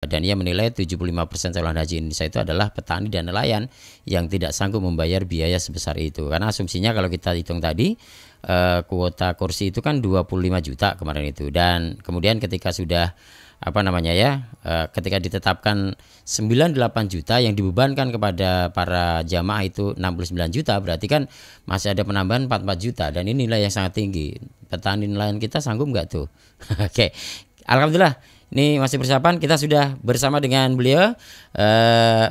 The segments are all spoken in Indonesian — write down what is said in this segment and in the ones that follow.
Dan ia menilai 75% calon haji Indonesia itu adalah petani dan nelayan yang tidak sanggup membayar biaya sebesar itu. Karena asumsinya kalau kita hitung tadi, kuota kursi itu kan 25 juta kemarin itu. Dan kemudian ketika sudah ketika ditetapkan 98 juta yang dibebankan kepada para jamaah itu 69 juta, berarti kan masih ada penambahan 44 juta, dan ini nilai yang sangat tinggi. Petani nelayan kita sanggup nggak tuh? Oke, alhamdulillah ini masih persiapan, kita sudah bersama dengan beliau,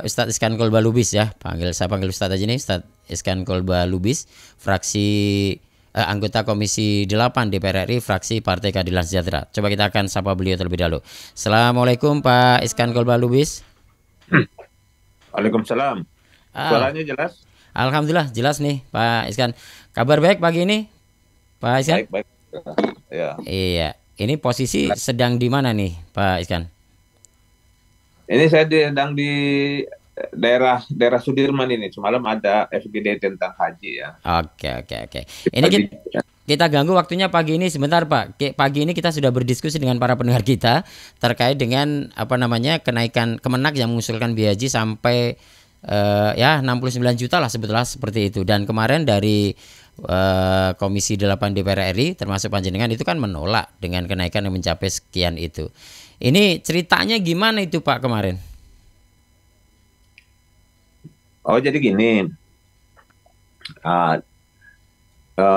Ustadz Iskan Kolba Lubis ya, saya panggil Ustadz aja nih, Ustadz Iskan Kolba Lubis, anggota Komisi 8 DPR RI, fraksi Partai Keadilan Sejahtera. Coba kita akan sapa beliau terlebih dahulu. Assalamualaikum Pak Iskan Kolba Lubis. Waalaikumsalam. Suaranya jelas? Alhamdulillah jelas nih Pak Iskan. Kabar baik pagi ini Pak Iskan? Baik. Ya. Iya. Ini posisi sedang di mana nih Pak Iskan? Ini saya sedang di daerah Sudirman ini. Semalam ada FGD tentang haji ya. Oke. Ini kita ganggu waktunya pagi ini sebentar Pak. Pagi ini kita sudah berdiskusi dengan para pendengar kita terkait dengan kenaikan Kemenak yang mengusulkan biaya haji sampai 69 juta lah sebetulnya seperti itu. Dan kemarin dari Komisi 8 DPR RI termasuk panjenengan itu kan menolak dengan kenaikan yang mencapai sekian itu. Ini ceritanya gimana itu Pak kemarin? Oh jadi gini,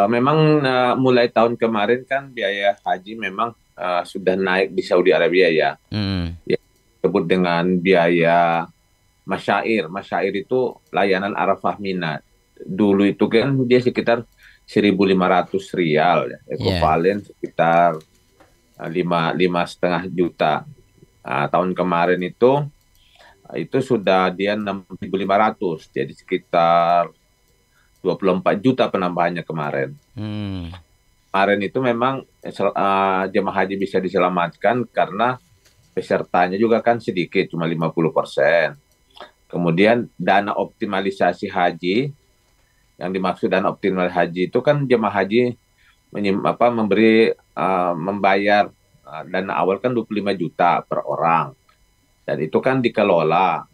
memang mulai tahun kemarin kan biaya haji memang sudah naik di Saudi Arabia ya. Ya, disebut dengan biaya masyair. Masyair itu layanan Arafah Mina. Dulu itu kan dia sekitar 1.500 rial, ya, ekuivalen sekitar 5,5 juta. Tahun kemarin itu sudah dia 6.500, jadi sekitar 24 juta penambahannya kemarin. Kemarin itu memang jemaah haji bisa diselamatkan karena pesertanya juga kan sedikit, cuma 50%. Kemudian dana optimalisasi haji, yang dimaksud dana optimalisasi haji itu kan jemaah haji membayar dana awal kan 25 juta per orang. Dan itu kan dikelola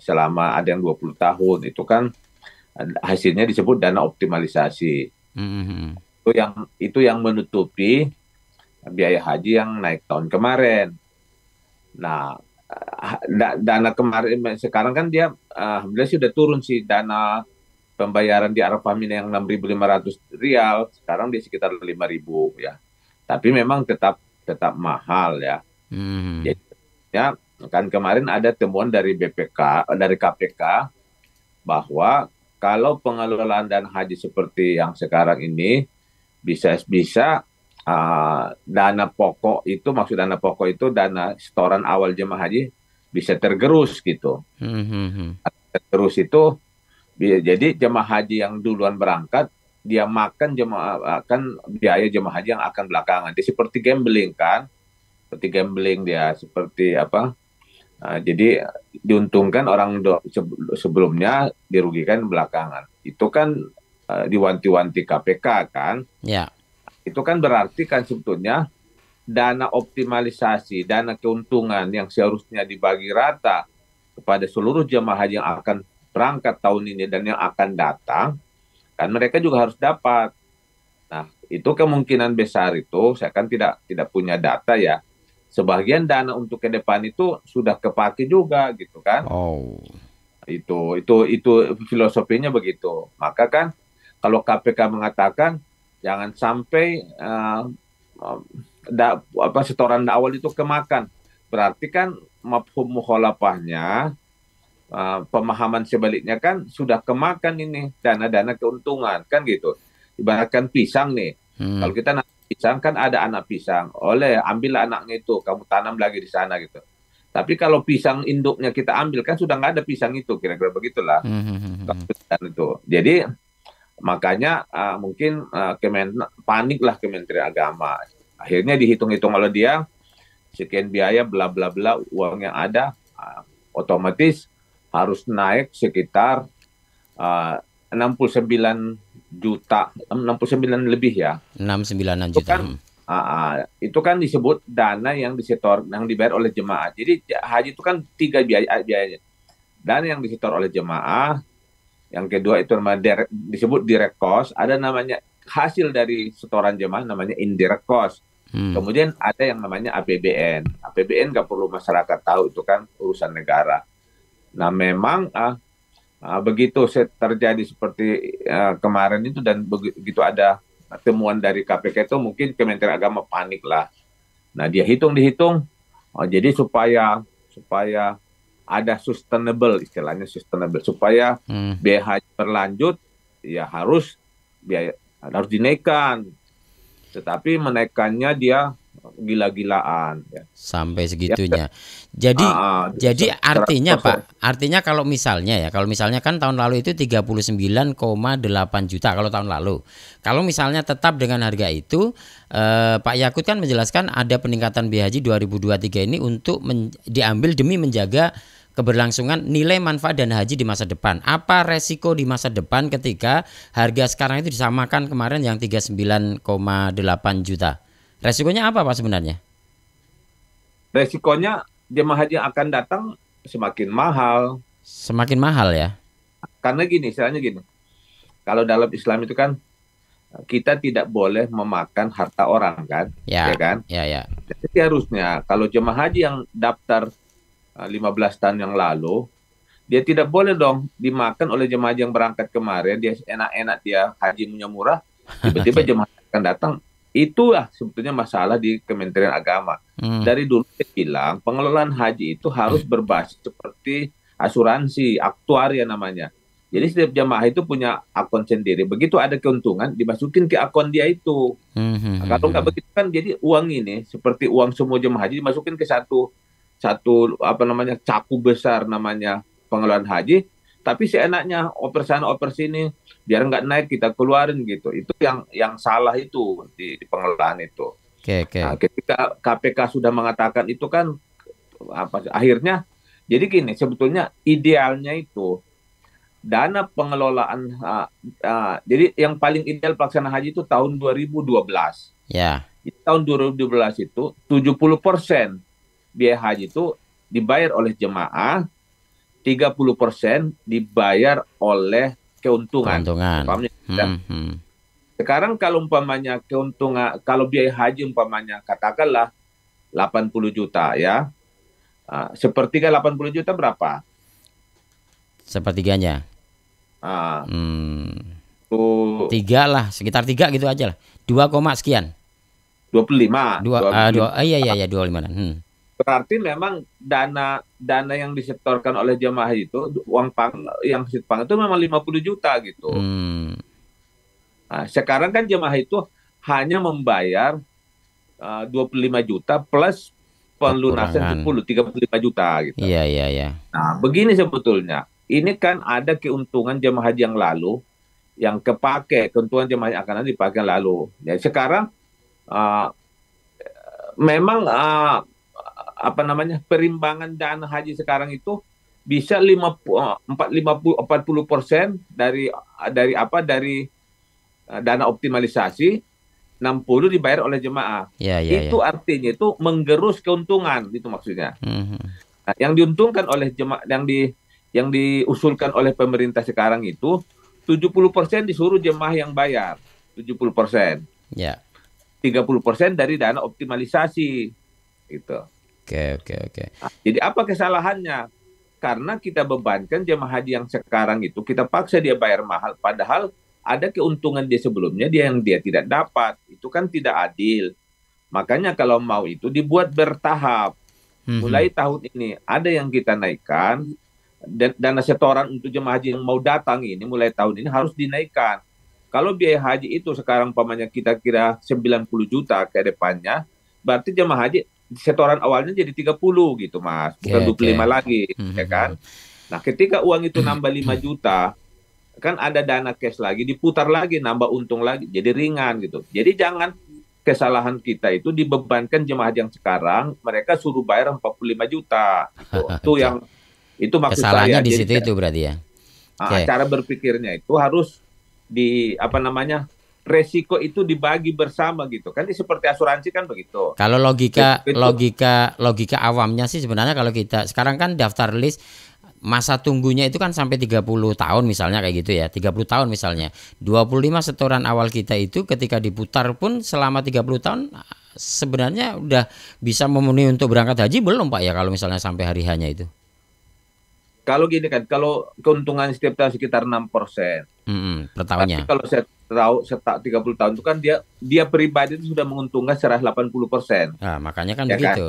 selama ada yang 20 tahun. Itu kan hasilnya disebut dana optimalisasi. Itu yang menutupi biaya haji yang naik tahun kemarin. Nah, dana kemarin sekarang kan dia alhamdulillah sudah turun sih dana pembayaran di Arafah Mina yang 6.500 rial, sekarang di sekitar 5.000 ya. Tapi memang tetap mahal ya. Jadi ya kan kemarin ada temuan dari KPK bahwa kalau pengelolaan dana haji seperti yang sekarang ini bisa dana pokok itu, maksud dana pokok itu dana setoran awal jemaah haji bisa tergerus gitu. Terus itu jadi jemaah haji yang duluan berangkat dia makan biaya jemaah haji yang akan belakangan. Dia seperti gambling kan, dia seperti apa? Jadi diuntungkan orang sebelumnya, dirugikan belakangan. Itu kan diwanti-wanti KPK kan. Ya. Itu kan berarti kan sebetulnya dana optimalisasi, dana keuntungan yang seharusnya dibagi rata kepada seluruh jemaah haji yang akan berangkat tahun ini dan yang akan datang, kan mereka juga harus dapat. Nah, itu kemungkinan besar itu, saya kan tidak punya data ya. Sebagian dana untuk ke depan itu sudah kepake juga gitu kan. Itu filosofinya begitu. Maka kan kalau KPK mengatakan jangan sampai setoran awal itu kemakan, berarti kan mafhum mukhalafahnya, pemahaman sebaliknya kan sudah kemakan ini dana-dana keuntungan kan gitu. Ibaratkan pisang nih, kalau kita pisang kan ada anak pisang, ambil anaknya itu, kamu tanam lagi di sana gitu. Tapi kalau pisang induknya kita ambil kan sudah nggak ada pisang itu, kira-kira begitulah. Itu. Jadi makanya mungkin paniklah Kementerian Agama. Akhirnya dihitung-hitung oleh dia sekian biaya bla bla bla, uang yang ada otomatis harus naik sekitar 69 juta, 69 lebih ya. 69 juta. Itu kan disebut dana yang disetor, yang dibayar oleh jemaah. Jadi haji itu kan tiga biayanya. Dana yang disetor oleh jemaah, yang kedua itu disebut direct cost, ada namanya hasil dari setoran jemaah namanya indirect cost. Kemudian ada yang namanya APBN. APBN nggak perlu masyarakat tahu, itu kan urusan negara. Nah memang begitu terjadi seperti kemarin itu dan begitu ada temuan dari KPK itu mungkin Kementerian Agama panik lah. Nah dia dihitung, jadi supaya ada sustainable, istilahnya sustainable, supaya biaya haji berlanjut ya harus dinaikkan. Tetapi menaikkannya dia gila-gilaan ya. Sampai segitunya. Jadi artinya Pak, artinya kalau misalnya kan tahun lalu itu 39,8 juta kalau tahun lalu. Kalau misalnya tetap dengan harga itu, Pak Yakut kan menjelaskan ada peningkatan biaya haji 2023 ini untuk diambil demi menjaga keberlangsungan nilai manfaat dana haji di masa depan. Apa resiko di masa depan ketika harga sekarang itu disamakan kemarin yang 39,8 juta? Resikonya apa Pak sebenarnya? Resikonya jemaah haji yang akan datang semakin mahal. Semakin mahal ya? Karena istilahnya gini, kalau dalam Islam itu kan kita tidak boleh memakan harta orang kan, ya kan? Ya. Jadi harusnya kalau jemaah haji yang daftar 15 tahun yang lalu, dia tidak boleh dong dimakan oleh jemaah haji yang berangkat kemarin, dia enak-enak dia hajinya murah, tiba-tiba jemaah haji akan datang. Itulah sebetulnya masalah di Kementerian Agama. Dari dulu saya bilang pengelolaan haji itu harus berbasis seperti asuransi, aktuaria namanya. Jadi setiap jemaah itu punya akun sendiri. Begitu ada keuntungan dimasukin ke akun dia itu. Kalau nggak begitu kan jadi uang ini seperti uang semua jemaah haji dimasukin ke satu caku besar namanya pengelolaan haji, tapi seenaknya oper sana oper sini biar nggak naik kita keluarin gitu. Itu yang salah itu di pengelolaan itu. Nah, ketika KPK sudah mengatakan itu kan akhirnya jadi gini, sebetulnya idealnya itu dana pengelolaan jadi yang paling ideal pelaksana haji itu tahun 2012. Ya. Di tahun 2012 itu 70% biaya haji itu dibayar oleh jemaah, 30% dibayar oleh keuntungan. Sekarang kalau umpamanya keuntungan, kalau biaya haji umpamanya katakanlah 80 juta ya. Sepertiga 80 juta berapa? Sepertiganya. Tiga lah, sekitar 3 gitu aja lah. 2, sekian. 25. 25. Berarti memang dana yang disetorkan oleh jemaah itu uang yang disetorkan itu memang 50 juta gitu. Nah, sekarang kan jemaah itu hanya membayar 25 juta plus pelunasan 35 juta gitu. Iya. Nah, begini sebetulnya. Ini kan ada keuntungan jemaah haji yang lalu yang kepake, keuntungan jemaah yang akan dipakai lalu. Ya, sekarang memang perimbangan dana haji sekarang itu bisa 40% dari dana optimalisasi, 60 dibayar oleh jemaah. Itu artinya itu menggerus keuntungan, itu maksudnya. Nah, yang diuntungkan oleh jemaah yang diusulkan oleh pemerintah sekarang itu 70% disuruh jemaah yang bayar, 70%. 30% dari dana optimalisasi gitu. Oke. Nah, jadi apa kesalahannya? Karena kita bebankan jemaah haji yang sekarang itu, kita paksa dia bayar mahal, padahal ada keuntungan dia sebelumnya yang dia tidak dapat. Itu kan tidak adil. Makanya kalau mau itu dibuat bertahap. Mulai tahun ini ada yang kita naikkan, dana setoran untuk jemaah haji yang mau datang ini mulai tahun ini harus dinaikkan. Kalau biaya haji itu sekarang pamannya kita kira 90 juta ke depannya, berarti jemaah haji setoran awalnya jadi 30 gitu Mas, bukan 25 lagi, ya kan? Nah, ketika uang itu nambah 5 juta, kan ada dana cash lagi, diputar lagi, nambah untung lagi, jadi ringan gitu. Jadi jangan kesalahan kita itu dibebankan jemaah haji yang sekarang, mereka suruh bayar 45 juta. Gitu. Itu maksud kesalahannya saya. Di situ itu berarti ya. Cara berpikirnya itu harus resiko itu dibagi bersama gitu kan, ini seperti asuransi kan begitu. Kalau logika awamnya sih sebenarnya kalau kita sekarang kan daftar list masa tunggunya itu kan sampai 30 tahun misalnya kayak gitu ya. 30 tahun misalnya. 25 setoran awal kita itu ketika diputar pun selama 30 tahun sebenarnya udah bisa memenuhi untuk berangkat haji belum Pak ya kalau misalnya sampai hari hanya itu? Kalau gini kan, kalau keuntungan setiap tahun sekitar 6%. Per tahunnya. Tapi kalau saya tahu 30 tahun itu kan dia pribadi itu sudah menguntungkan 180%. Nah, makanya kan Ya kan? begitu.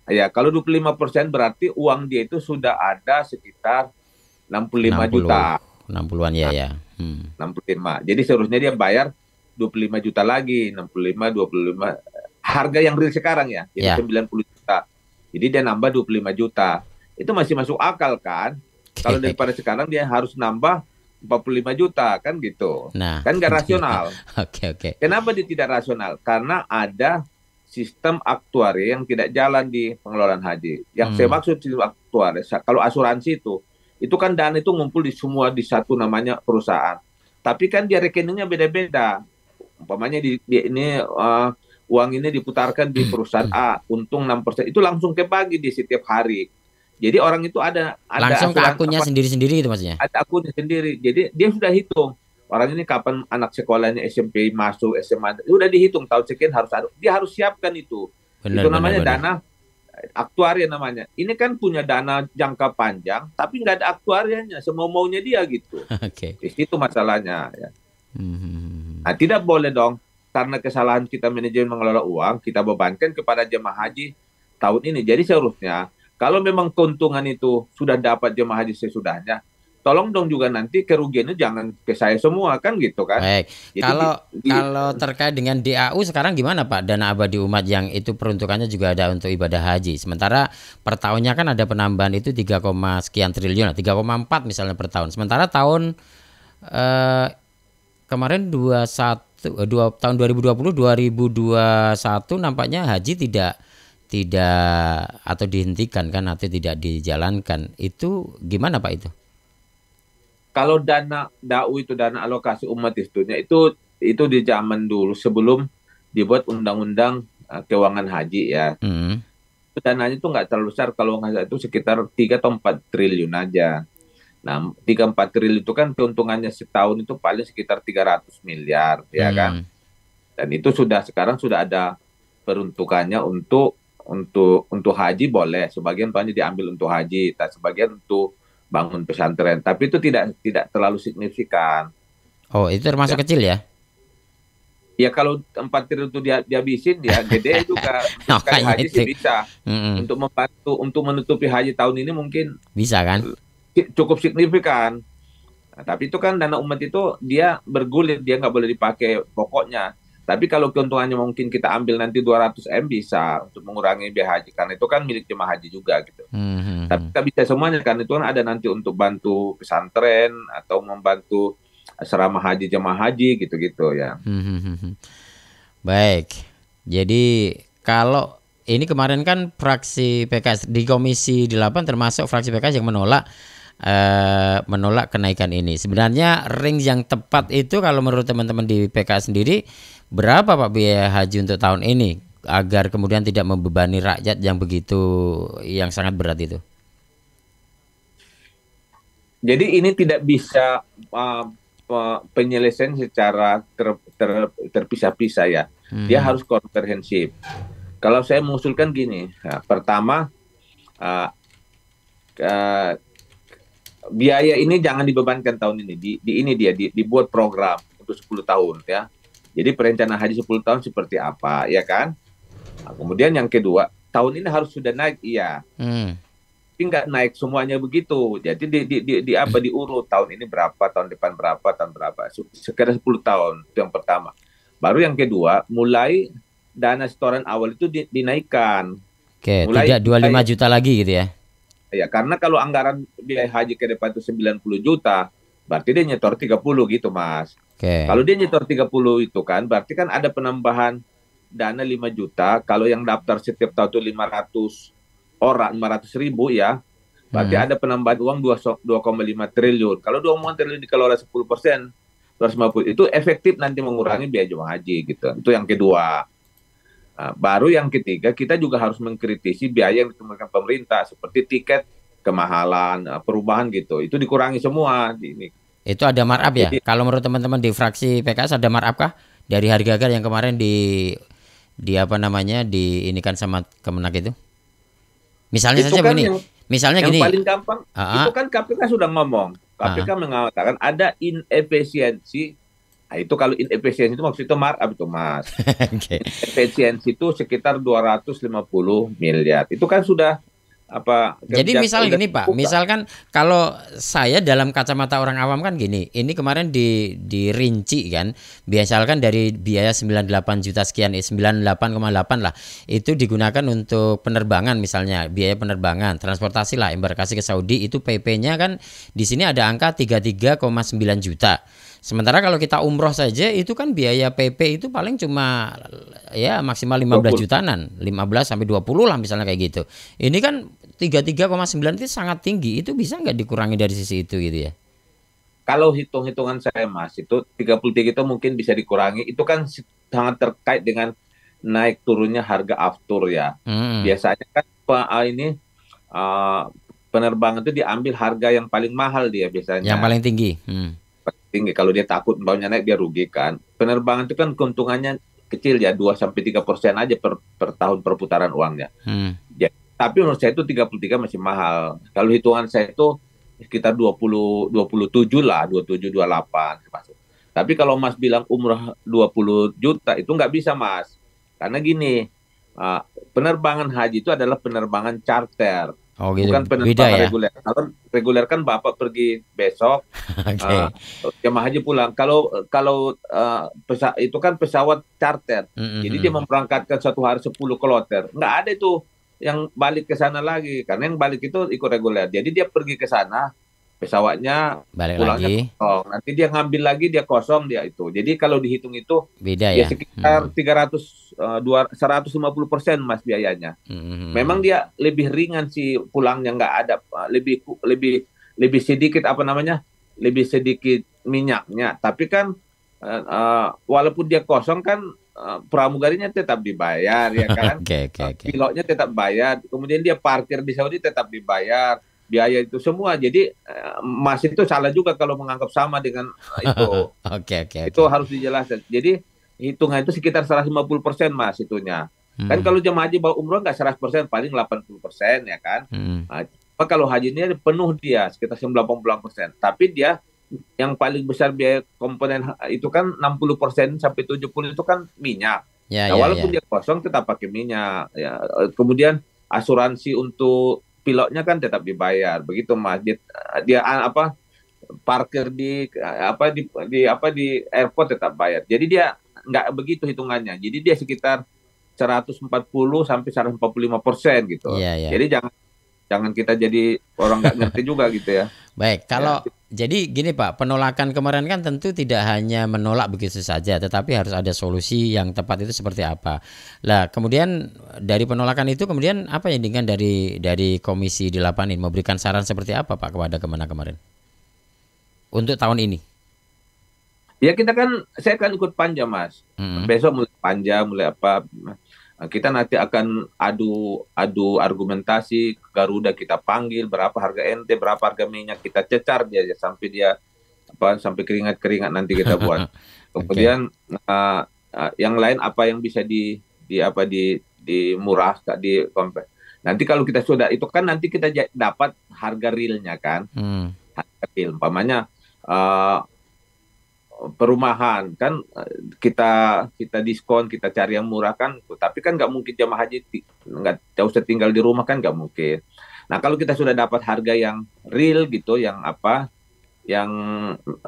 Ya, kalau 25% berarti uang dia itu sudah ada sekitar 65 juta. 60-an ya ya. 65. Jadi seharusnya dia bayar 25 juta lagi, 65, 25. Harga yang real sekarang ya, jadi 90 juta. Jadi dia nambah 25 juta. Itu masih masuk akal kan? Kalau daripada sekarang dia harus nambah 45 juta kan gitu. Nah, kan nggak rasional. Oke. Kenapa dia tidak rasional? Karena ada sistem aktuari yang tidak jalan di pengelolaan haji. Yang saya maksud sistem aktuari, kalau asuransi itu kan dana itu ngumpul di semua di satu namanya perusahaan. Tapi kan dia rekeningnya beda-beda. Umpamanya uang ini diputarkan di perusahaan A, untung 6%, itu langsung kebagi di setiap hari. Jadi orang itu ada langsung ke akunnya sendiri-sendiri gitu maksudnya. Ada akunnya sendiri. Jadi dia sudah hitung. Orang ini kapan anak sekolahnya SMP masuk, SMA, udah dihitung tahun sekian harus ada. Dia harus siapkan itu. Itu namanya dana aktuaria namanya. Ini kan punya dana jangka panjang, tapi nggak ada aktuarianya, semau-maunya dia gitu. Di situ masalahnya. Ya. Nah, tidak boleh dong, karena kesalahan kita manajemen mengelola uang, kita bebankan kepada jemaah haji tahun ini. Jadi seharusnya, kalau memang keuntungan itu sudah dapat jemaah haji sesudahnya, tolong dong juga nanti kerugiannya jangan ke saya semua kan gitu kan. Baik. Jadi, kalau terkait dengan DAU sekarang gimana Pak? Dana abadi umat yang itu peruntukannya juga ada untuk ibadah haji. Sementara per tahunnya kan ada penambahan itu 3, sekian triliun, 3,4 misalnya per tahun. Sementara tahun kemarin tahun 2020 2021 nampaknya haji tidak atau dihentikan kan atau tidak dijalankan. Itu gimana Pak itu? Kalau dana DAU itu dana alokasi umat itu di zaman dulu sebelum dibuat undang-undang keuangan haji ya. Dananya itu nggak terlalu besar, kalau nggak salah itu sekitar 3 atau 4 triliun aja. Nah, 3-4 triliun itu kan keuntungannya setahun itu paling sekitar 300 miliar ya kan. Dan itu sekarang sudah ada peruntukannya untuk haji boleh, sebagian banyak diambil untuk haji, sebagian untuk bangun pesantren, tapi itu tidak terlalu signifikan. Oh, itu termasuk kecil ya? Ya kalau 4 triliun itu dihabisin ya gede juga. Sekali haji sih bisa. Untuk membantu untuk menutupi haji tahun ini mungkin bisa kan? Cukup signifikan. Nah, tapi itu kan dana umat itu dia bergulir, dia nggak boleh dipakai pokoknya. Tapi kalau keuntungannya mungkin kita ambil nanti 200 M bisa untuk mengurangi biaya haji, karena itu kan milik jemaah haji juga gitu. Tapi kita bisa semuanya, karena itu kan ada nanti untuk bantu pesantren atau membantu asrama haji jemaah haji gitu-gitu ya. Baik. Jadi kalau ini kemarin kan fraksi PKS di Komisi 8 termasuk fraksi PKS yang menolak kenaikan ini. Sebenarnya range yang tepat itu kalau menurut teman-teman di PKS sendiri berapa Pak biaya haji untuk tahun ini agar kemudian tidak membebani rakyat yang sangat berat itu? Jadi ini tidak bisa penyelesaian secara terpisah-pisah ya. Dia harus komprehensif. Kalau saya mengusulkan gini, pertama biaya ini jangan dibebankan tahun ini. Dibuat program untuk 10 tahun ya. Jadi perencanaan haji 10 tahun seperti apa, ya kan? Nah, kemudian yang kedua, tahun ini harus sudah naik, iya. Tapi nggak naik semuanya begitu. Jadi diurut tahun ini berapa, tahun depan berapa, tahun berapa. Sekitar 10 tahun, itu yang pertama. Baru yang kedua, mulai dana setoran awal itu dinaikkan. Oke, tidak 25 juta lagi gitu ya? Ya, karena kalau anggaran biaya haji ke depan itu 90 juta, berarti dia nyetor 30 gitu, Mas. Kalau dia nyetor 30 itu kan, berarti kan ada penambahan dana 5 juta. Kalau yang daftar setiap tahun itu 500 orang, 500 ribu ya, berarti ada penambahan uang 2,5 triliun. Kalau 2,5 triliun dikelola 10%, 250 itu efektif nanti mengurangi biaya jemaah haji gitu. Itu yang kedua. Nah, baru yang ketiga, kita juga harus mengkritisi biaya yang dikeluarkan pemerintah seperti tiket, kemahalan, perubahan gitu. Itu dikurangi semua di ini. Itu ada markup ya? Jadi Kalau menurut teman-teman di fraksi PKS ada markup kah dari harga yang kemarin di apa namanya diinikan sama Kemenak itu? Misalnya itu saja kan begini. Misalnya yang gini. paling gampang, itu kan KPK sudah ngomong. KPK mengatakan ada inefisiensi. Nah, itu kalau inefisiensi itu maksudnya markup itu, Mas. Oke. Efisiensi itu sekitar 250 miliar. Itu kan sudah apa? Jadi misal udah gini Pak, misalkan kalau saya dalam kacamata orang awam kan gini, ini kemarin dirinci kan, biasakan dari biaya 98 juta sekian, 98,8 lah, itu digunakan untuk penerbangan misalnya, biaya penerbangan, transportasi lah, embarkasi ke Saudi, itu PP-nya kan di sini ada angka 33,9 juta. Sementara kalau kita umroh saja itu kan biaya PP itu paling cuma ya maksimal 15 jutaan, 15 sampai 20 lah misalnya kayak gitu. Ini kan 33,9 itu sangat tinggi. Itu bisa nggak dikurangi dari sisi itu gitu ya? Kalau hitung-hitungan saya, Mas, itu 33 itu mungkin bisa dikurangi. Itu kan sangat terkait dengan naik turunnya harga aftur ya. Biasanya kan ini penerbangan itu diambil harga yang paling mahal dia biasanya. Yang paling tinggi. Tinggi. Kalau dia takut baunya naik, dia rugikan. Penerbangan itu kan keuntungannya kecil ya, 2-3% aja per tahun perputaran uangnya. Ya, tapi menurut saya itu 33 masih mahal. Kalau hitungan saya itu sekitar 27 lah, 27, 28. Tapi kalau Mas bilang umrah 20 juta, itu nggak bisa, Mas. Karena gini, penerbangan haji itu adalah penerbangan charter. Oh, gitu. Bukan penerbangan reguler. Kalau reguler kan Bapak pergi besok, jemaah haji pulang. Kalau itu kan pesawat charter. Jadi dia memberangkatkan satu hari 10 kloter. Nggak ada itu yang balik ke sana lagi. Karena yang balik itu ikut reguler. Jadi dia pergi ke sana, pesawatnya balik pulangnya lagi. kosong. Nanti dia ngambil lagi, dia kosong dia itu. Jadi kalau dihitung itu beda ya ya. Sekitar 150% Mas biayanya. Memang dia lebih ringan sih pulangnya, nggak ada lebih sedikit apa namanya? Lebih sedikit minyaknya. Tapi kan walaupun dia kosong kan pramugarinya tetap dibayar ya kan. Pilotnya tetap bayar. Kemudian dia parkir di Saudi tetap dibayar. Biaya itu semua. Jadi Mas itu salah juga kalau menganggap sama dengan itu. Itu harus dijelaskan. Jadi hitungan itu sekitar 150% Mas itunya. Kan kalau jemaah haji bawa umroh nggak 100%, paling 80% ya kan. Nah, kalau haji ini penuh dia sekitar 98%. Tapi dia yang paling besar biaya komponen itu kan 60% sampai 70% itu kan minyak. Walaupun dia kosong tetap pakai minyak. Ya. Kemudian asuransi untuk pilotnya kan tetap dibayar, begitu Mas. Dia parkir di airport tetap bayar. Jadi dia nggak begitu hitungannya. Jadi dia sekitar 140 sampai 145% gitu. Jadi jangan kita jadi orang nggak ngerti juga gitu ya. Baik, kalau jadi gini Pak, penolakan kemarin kan tentu tidak hanya menolak begitu saja, tetapi harus ada solusi yang tepat itu seperti apa. Lah, kemudian dari penolakan itu kemudian apa yang dengan dari Komisi 8 ini memberikan saran seperti apa Pak kepada Kemenak kemarin untuk tahun ini? Ya saya kan ikut panja Mas. Besok mulai panja, mulai apa? Kita nanti akan adu argumentasi, Garuda kita panggil, berapa harga ente, berapa harga minyak, kita cecar dia sampai sampai keringat nanti kita buat. Kemudian yang lain apa yang bisa dimurah di nanti kalau kita sudah itu kan nanti kita dapat harga realnya kan. Harga real umpamanya perumahan kan kita diskon, kita cari yang murah kan, tapi kan nggak mungkin jemaah haji nggak usah tinggal di rumah kan, nggak mungkin. Nah kalau kita sudah dapat harga yang real gitu, yang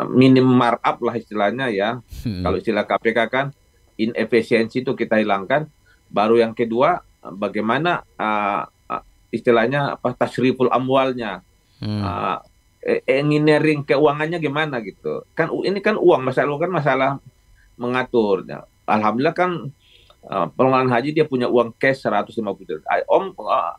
minim markup lah istilahnya ya, kalau istilah KPK kan inefisiensi itu kita hilangkan. Baru yang kedua bagaimana istilahnya tasriful amwalnya. Engineering keuangannya gimana gitu kan, ini kan uang, masalah mengatur. Alhamdulillah kan pengelolaan haji dia punya uang cash 150 juta.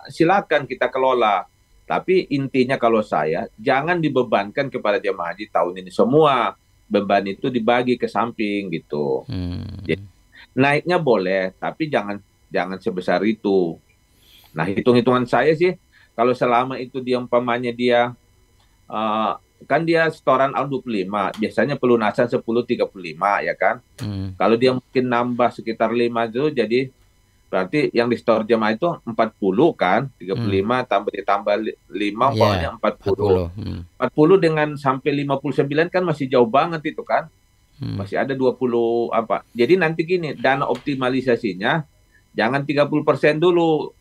Silakan kita kelola, tapi intinya kalau saya jangan dibebankan kepada jemaah haji tahun ini semua. beban itu dibagi ke samping gitu. Jadi, naiknya boleh, tapi jangan jangan sebesar itu. Nah, hitung-hitungan saya sih, kalau selama itu dia umpamanya dia eh, kan dia setoran tahun 25, biasanya pelunasan 10-35 ya kan. Kalau dia mungkin nambah sekitar 5 itu, jadi berarti yang di store jemaah itu 40 kan, 35 ditambah 5 umpamanya 40. 40 dengan sampai 59 kan masih jauh banget itu kan. Masih ada 20 apa. Jadi nanti gini, dana optimalisasinya jangan 30% dulu.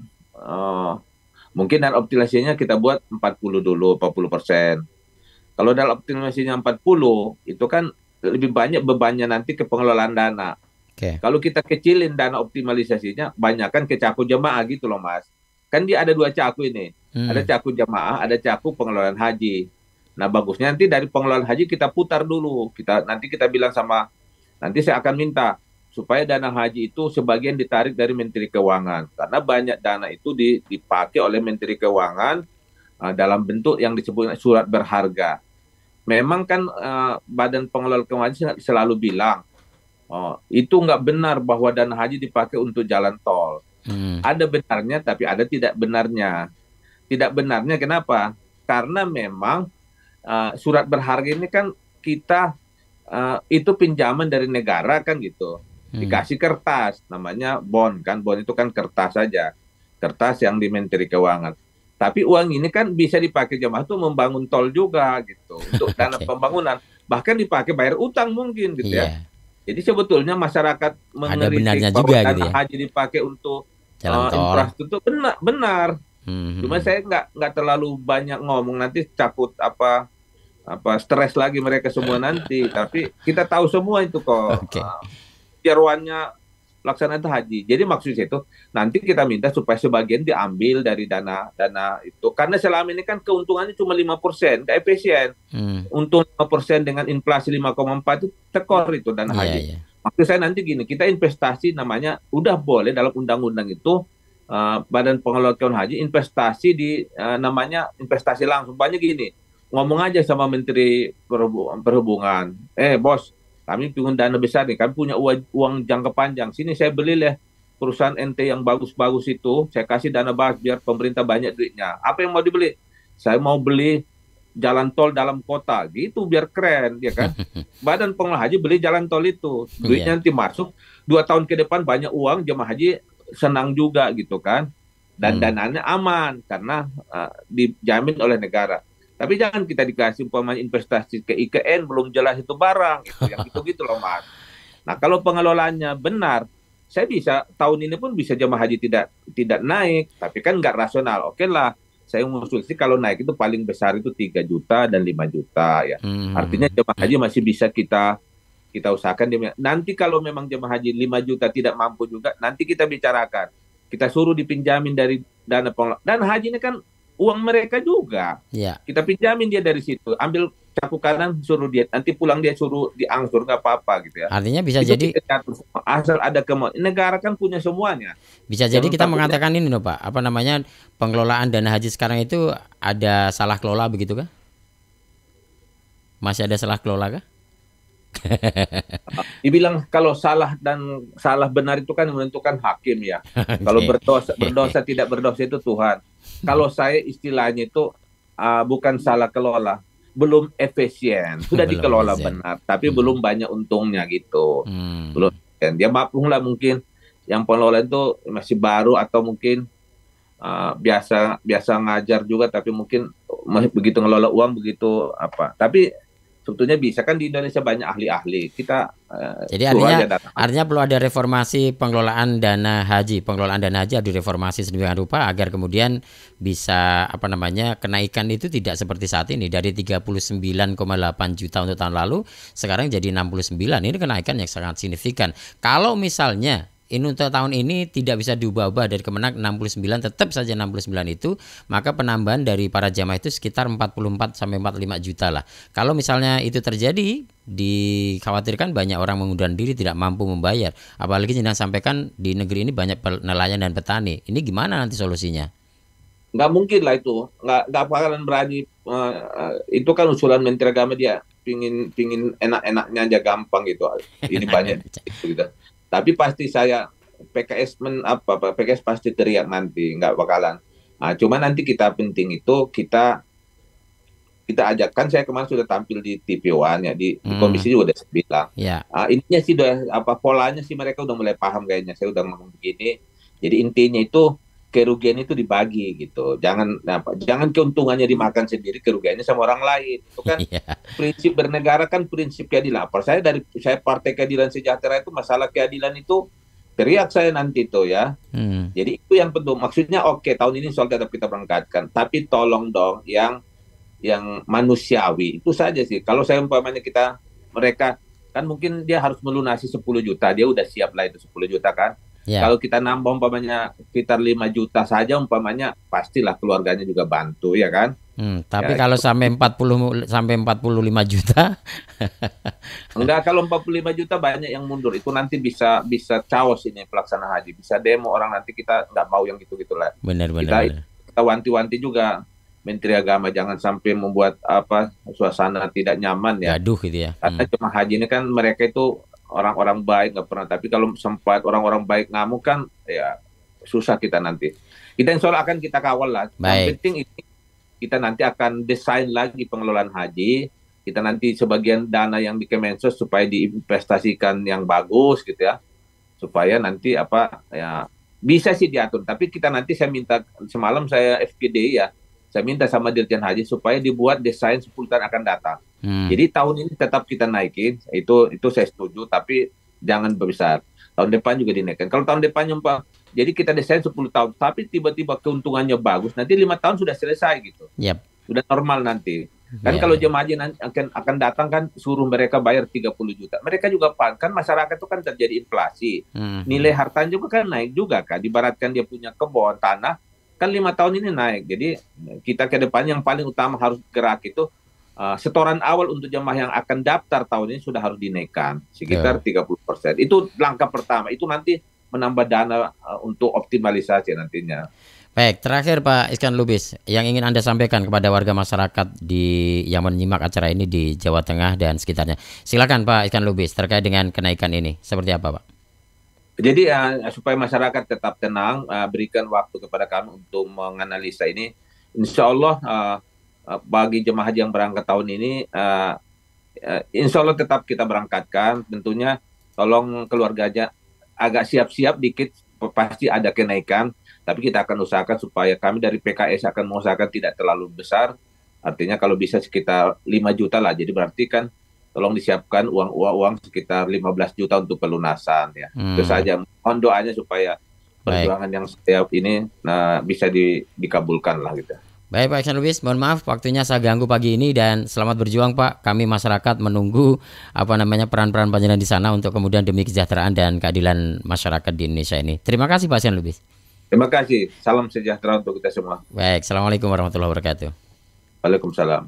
Mungkin dana optimalisasinya kita buat 40 dulu, 40%. Kalau dalam optimalisasinya 40, itu kan lebih banyak bebannya nanti ke pengelolaan dana. Kalau kita kecilin dana optimalisasinya, banyakkan ke cakup jemaah gitu loh Mas. Kan dia ada 2 cakup ini. Ada cakup jemaah, ada cakup pengelolaan haji. Nah bagusnya nanti dari pengelolaan haji kita putar dulu. Nanti kita bilang nanti saya akan minta supaya dana haji itu sebagian ditarik dari Menteri Keuangan. Karena banyak dana itu dipakai oleh Menteri Keuangan dalam bentuk yang disebut surat berharga. Memang kan Badan Pengelola Keuangan selalu bilang, itu nggak benar bahwa dana haji dipakai untuk jalan tol. Ada benarnya, tapi ada tidak benarnya. Tidak benarnya kenapa? Karena memang surat berharga ini kan kita itu pinjaman dari negara kan gitu. Dikasih kertas, namanya bond kan. Bond itu kan kertas saja. Kertas yang di Menteri Keuangan. Tapi uang ini kan bisa dipakai jemaah itu membangun tol juga gitu. Untuk dana pembangunan. Bahkan dipakai bayar utang mungkin gitu ya. Jadi sebetulnya masyarakat mengeritik bahwa dana haji dipakai untuk infrastruktur benar. Cuma saya nggak terlalu banyak ngomong, nanti takut apa stres lagi mereka semua nanti. Tapi kita tahu semua itu kok. Jaruannya pelaksanaan haji. Jadi maksudnya itu nanti kita minta supaya sebagian diambil dari dana itu. Karena selama ini kan keuntungannya cuma 5%, nggak efisien. Untung 5% dengan inflasi 5,4 itu tekor itu dana haji. Maksud saya nanti gini, kita investasi namanya udah boleh dalam undang-undang itu Badan Pengelola Keuangan Haji investasi di namanya investasi langsung. Banyak gini, ngomong aja sama Menteri Perhubungan, bos, kami punya dana besar nih, kami punya uang jangka panjang. Sini saya beli lah perusahaan ente yang bagus-bagus itu, saya kasih dana bahas biar pemerintah banyak duitnya. Apa yang mau dibeli? Saya mau beli jalan tol dalam kota, gitu biar keren, ya kan? Badan Pengelola Haji beli jalan tol itu, duitnya nanti masuk 2 tahun ke depan banyak uang, jemaah haji senang juga gitu kan? Dan dananya aman karena dijamin oleh negara. Tapi jangan kita dikasih umpamanya investasi ke IKN belum jelas itu barang, yang gitu-gitu loh Mas. Nah kalau pengelolaannya benar, saya bisa tahun ini pun bisa jemaah haji tidak naik, tapi kan nggak rasional. Oke lah, saya mengusul sih kalau naik itu paling besar itu 3 juta dan 5 juta ya. Artinya jemaah haji masih bisa kita usahakan. Nanti kalau memang jemaah haji 5 juta tidak mampu juga, nanti kita bicarakan. Kita suruh dipinjamin dari dana pengelola. Dan haji ini kan uang mereka juga. Kita pinjamin dia dari situ, ambil cakup kanan, suruh dia, nanti pulang dia suruh diangsur, nggak apa-apa gitu ya. Artinya bisa itu jadi asal ada negara kan punya semuanya. Bisa jadi kita mengatakan ini loh Pak, apa namanya, pengelolaan dana haji sekarang itu ada salah kelola begitu kah? Masih ada salah kelola kah? Dibilang kalau salah dan salah benar itu kan menentukan hakim ya. Kalau berdosa tidak berdosa itu Tuhan. Kalau saya istilahnya itu bukan salah kelola, belum efisien. Sudah dikelola benar, tapi belum banyak untungnya gitu. Belum. Dan dia maklum lah mungkin yang pengelola itu masih baru atau mungkin biasa ngajar juga, tapi mungkin begitu ngelola uang begitu apa. Tapi sebetulnya bisa kan di Indonesia banyak ahli-ahli. Jadi artinya perlu ada reformasi pengelolaan dana haji. Pengelolaan dana haji harus direformasi sedemikian rupa agar kemudian bisa kenaikan itu tidak seperti saat ini dari 39,8 juta untuk tahun lalu sekarang jadi 69. Ini kenaikan yang sangat signifikan. Kalau misalnya ini untuk tahun ini tidak bisa diubah-ubah dari Kemenak 69, tetap saja 69 itu, maka penambahan dari para jamaah itu sekitar 44 sampai 45 juta lah. Kalau misalnya itu terjadi, dikhawatirkan banyak orang mengundurkan diri tidak mampu membayar. Apalagi jangan sampaikan di negeri ini banyak nelayan dan petani. Ini gimana nanti solusinya? Nggak mungkin lah itu, nggak bakalan berani. Itu kan usulan Menteri Agama dia. pingin enak-enaknya aja gampang gitu. Ini banyak gitu. Tapi pasti saya PKS pasti teriak nanti, nggak bakalan. Nah, cuma nanti kita penting itu kita ajakkan, saya kemarin sudah tampil di TV One ya, di komisi juga udah bilang. Yeah. Intinya sih udah polanya sih mereka udah mulai paham kayaknya. Saya udah ngomong begini. Jadi intinya itu kerugian itu dibagi gitu. Jangan keuntungannya dimakan sendiri, kerugiannya sama orang lain. Itu kan prinsip bernegara, kan prinsip keadilan. Saya Partai Keadilan Sejahtera itu masalah keadilan itu teriak saya nanti tuh ya. Jadi itu yang penting. Maksudnya oke, tahun ini soal tetap kita berangkatkan, tapi tolong dong yang manusiawi itu saja sih. Kalau saya umpamanya mereka kan mungkin dia harus melunasi 10 juta, dia udah siap lah itu 10 juta kan. Kalau kita nambah umpamanya sekitar 5 juta saja umpamanya, pastilah keluarganya juga bantu ya kan. Tapi kalau sampai 45 juta enggak, kalau 45 juta banyak yang mundur. Itu nanti bisa chaos ini pelaksana haji, bisa demo orang, nanti kita nggak mau yang gitu-gitulah. Benar. Kita wanti-wanti juga Menteri Agama jangan sampai membuat suasana tidak nyaman ya. Gaduh gitu ya. Karena jemaah haji ini kan mereka itu orang-orang baik, nggak pernah. Tapi kalau sempat orang-orang baik ngamuk kan ya susah kita nanti. Kita insya Allah akan kita kawal lah. Yang penting ini kita nanti akan desain lagi pengelolaan haji. Kita nanti sebagian dana yang di Kemensos supaya diinvestasikan yang bagus gitu ya. Supaya nanti bisa sih diatur. Tapi kita nanti, saya minta semalam saya FGD ya. Saya minta sama Dirjen Haji supaya dibuat desain 10 tahun akan datang. Jadi tahun ini tetap kita naikin, itu saya setuju, tapi jangan besar. Tahun depan juga dinaikkan. Kalau tahun depannya jadi kita desain 10 tahun, tapi tiba-tiba keuntungannya bagus, nanti 5 tahun sudah selesai gitu. Sudah normal nanti. Kan kalau jemaah haji akan datang kan suruh mereka bayar 30 juta. Mereka juga kan masyarakat itu kan terjadi inflasi. Nilai hartanya juga kan naik juga kan. Dibaratkan dia punya kebun, tanah, kan 5 tahun ini naik. Jadi kita ke depan yang paling utama harus gerak itu setoran awal untuk jemaah yang akan daftar tahun ini sudah harus dinaikkan sekitar 30%. Itu langkah pertama. Itu nanti menambah dana untuk optimalisasi nantinya. Baik, terakhir Pak Iskan Lubis, yang ingin Anda sampaikan kepada warga masyarakat yang menyimak acara ini di Jawa Tengah dan sekitarnya. Silakan Pak Iskan Lubis terkait dengan kenaikan ini. Seperti apa Pak? Jadi supaya masyarakat tetap tenang, berikan waktu kepada kami untuk menganalisa ini. Insya Allah bagi jemaah haji yang berangkat tahun ini, insya Allah tetap kita berangkatkan. Tentunya tolong keluarganya agak siap-siap dikit, pasti ada kenaikan. Tapi kita akan usahakan supaya kami dari PKS akan mengusahakan tidak terlalu besar. Artinya kalau bisa sekitar 5 juta lah. Jadi berarti kan tolong disiapkan uang sekitar 15 juta untuk pelunasan ya. Itu saja. Mohon doanya supaya perjuangan yang setiap ini bisa dikabulkan lah gitu. Baik Pak Iksan Lubis, mohon maaf waktunya saya ganggu pagi ini, dan selamat berjuang Pak. Kami masyarakat menunggu peran-peran panjenengan di sana untuk kemudian demi kesejahteraan dan keadilan masyarakat di Indonesia ini. Terima kasih Pak Iksan Lubis. Terima kasih. Salam sejahtera untuk kita semua. Baik, Assalamualaikum warahmatullahi wabarakatuh. Waalaikumsalam.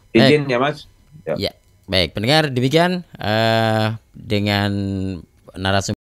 Izin ya Mas. Ya. Baik, pendengar, demikian dengan narasumber